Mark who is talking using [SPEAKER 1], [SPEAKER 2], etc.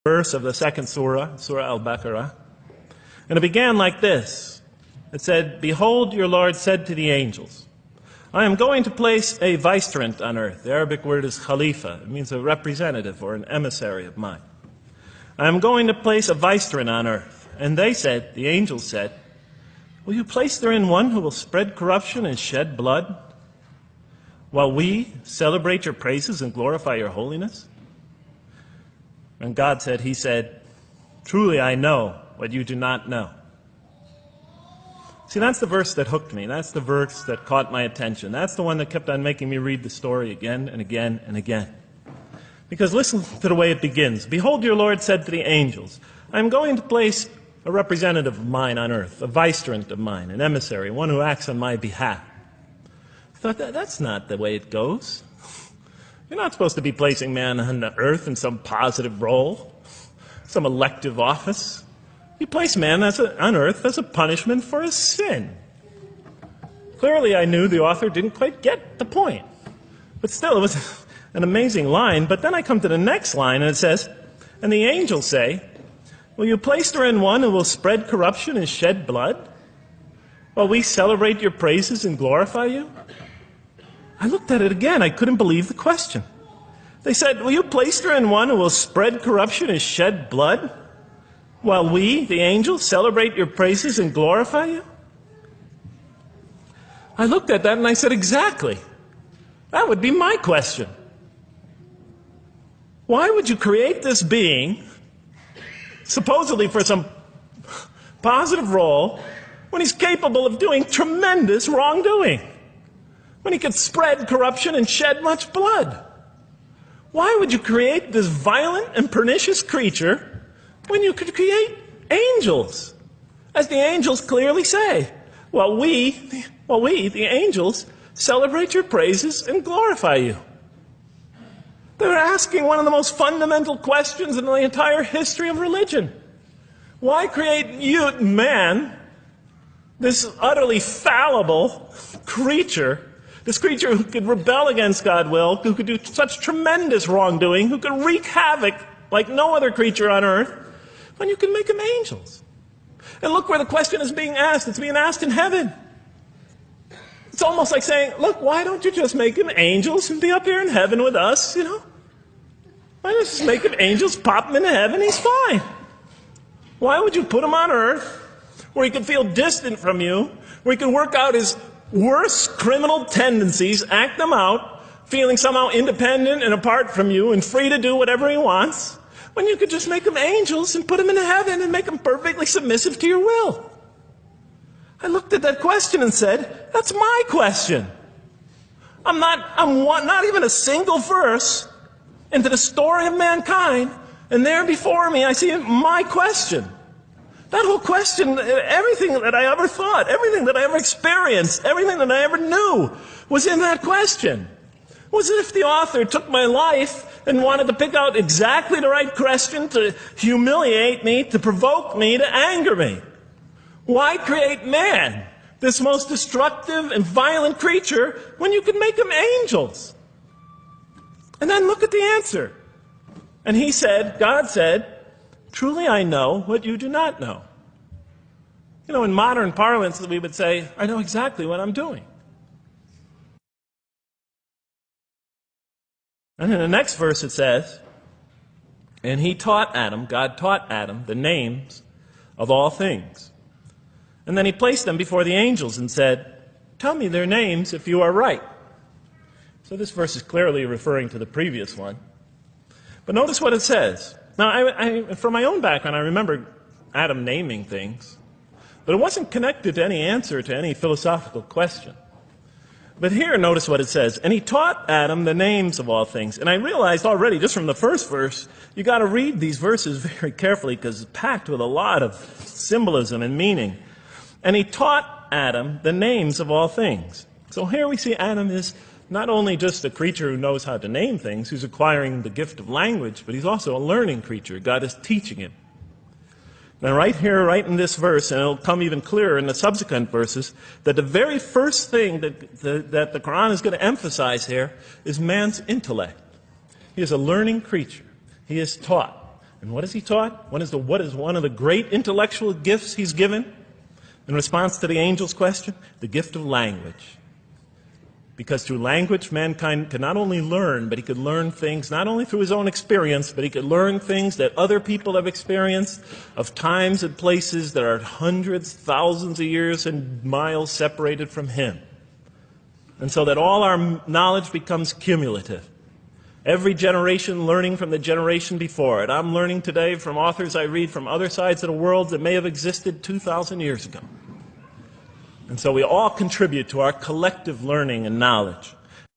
[SPEAKER 1] verse of the second surah, Surah Al-Baqarah. And it began like this. It said, "Behold, your Lord said to the angels, I am going to place a vicegerent on earth." The Arabic word is khalifa. It means a representative or an emissary of mine. "I am going to place a vicegerent on earth." And they said, the angels said, "Will you place therein one who will spread corruption and shed blood, while we celebrate your praises and glorify your holiness?" And God said, He said, "Truly I know what you do not know." See, that's the verse that hooked me. That's the verse that caught my attention. That's the one that kept on making me read the story again and again and again. Because listen to the way it begins. "Behold, your Lord said to the angels, I am going to place a representative of mine on earth, a vicegerent of mine, an emissary, one who acts on my behalf." I thought, that's not the way it goes. You're not supposed to be placing man on the earth in some positive role, some elective office. You place man on earth as a punishment for his sin. Clearly, I knew the author didn't quite get the point. But still, it was an amazing line. But then I come to the next line, and it says, "And the angels say, will you place therein one who will spread corruption and shed blood, while we celebrate your praises and glorify you?" I looked at it again. I couldn't believe the question. They said, "Will you place therein one who will spread corruption and shed blood, while we, the angels, celebrate your praises and glorify you?" I looked at that and I said, exactly. That would be my question. Why would you create this being, supposedly for some positive role, when he's capable of doing tremendous wrongdoing? When he could spread corruption and shed much blood? Why would you create this violent and pernicious creature when you could create angels? As the angels clearly say, well, we, the angels, celebrate your praises and glorify you. They're asking one of the most fundamental questions in the entire history of religion. Why create you, man, this utterly fallible creature, this creature who could rebel against God's will, who could do such tremendous wrongdoing, who could wreak havoc like no other creature on earth, when you can make them angels? And look where the question is being asked. It's being asked in heaven. It's almost like saying, look, why don't you just make them angels and be up here in heaven with us, you know? Why don't you just make them angels, pop them into heaven, he's fine. Why would you put him on earth where he could feel distant from you, where he can work out his worst criminal tendencies, act them out, feeling somehow independent and apart from you and free to do whatever he wants, when you could just make them angels and put them into heaven and make them perfectly submissive to your will? I looked at that question and said, that's my question. I'm not even a single verse into the story of mankind, and there before me I see my question. That whole question, everything that I ever thought, everything that I ever experienced, everything that I ever knew was in that question. It was as if the author took my life and wanted to pick out exactly the right question to humiliate me, to provoke me, to anger me. Why create man, this most destructive and violent creature, when you could make them angels? And then look at the answer. And he said, God said, "Truly I know what you do not know." You know, in modern parlance, we would say, I know exactly what I'm doing. And in the next verse it says, "And he taught Adam," God taught Adam, "the names of all things. And then he placed them before the angels and said, tell me their names if you are right." So this verse is clearly referring to the previous one. But notice what it says. Now, from my own background, I remember Adam naming things, but it wasn't connected to any answer to any philosophical question. But here, notice what it says. "And he taught Adam the names of all things." And I realized already, just from the first verse, you got to read these verses very carefully because it's packed with a lot of symbolism and meaning. And he taught Adam the names of all things. So here we see Adam is not only just a creature who knows how to name things, who's acquiring the gift of language, but he's also a learning creature. God is teaching him. Now right here, right in this verse, and it'll come even clearer in the subsequent verses, that the very first thing that the Quran is going to emphasize here is man's intellect. He is a learning creature. He is taught. And what is he taught? What is one of the great intellectual gifts he's given in response to the angel's question? The gift of language. Because through language, mankind can not only learn, but he could learn things not only through his own experience, but he could learn things that other people have experienced of times and places that are hundreds, thousands of years and miles separated from him. And so that all our knowledge becomes cumulative. Every generation learning from the generation before it. I'm learning today from authors I read from other sides of the world that may have existed 2,000 years ago. And so we all contribute to our collective learning and knowledge.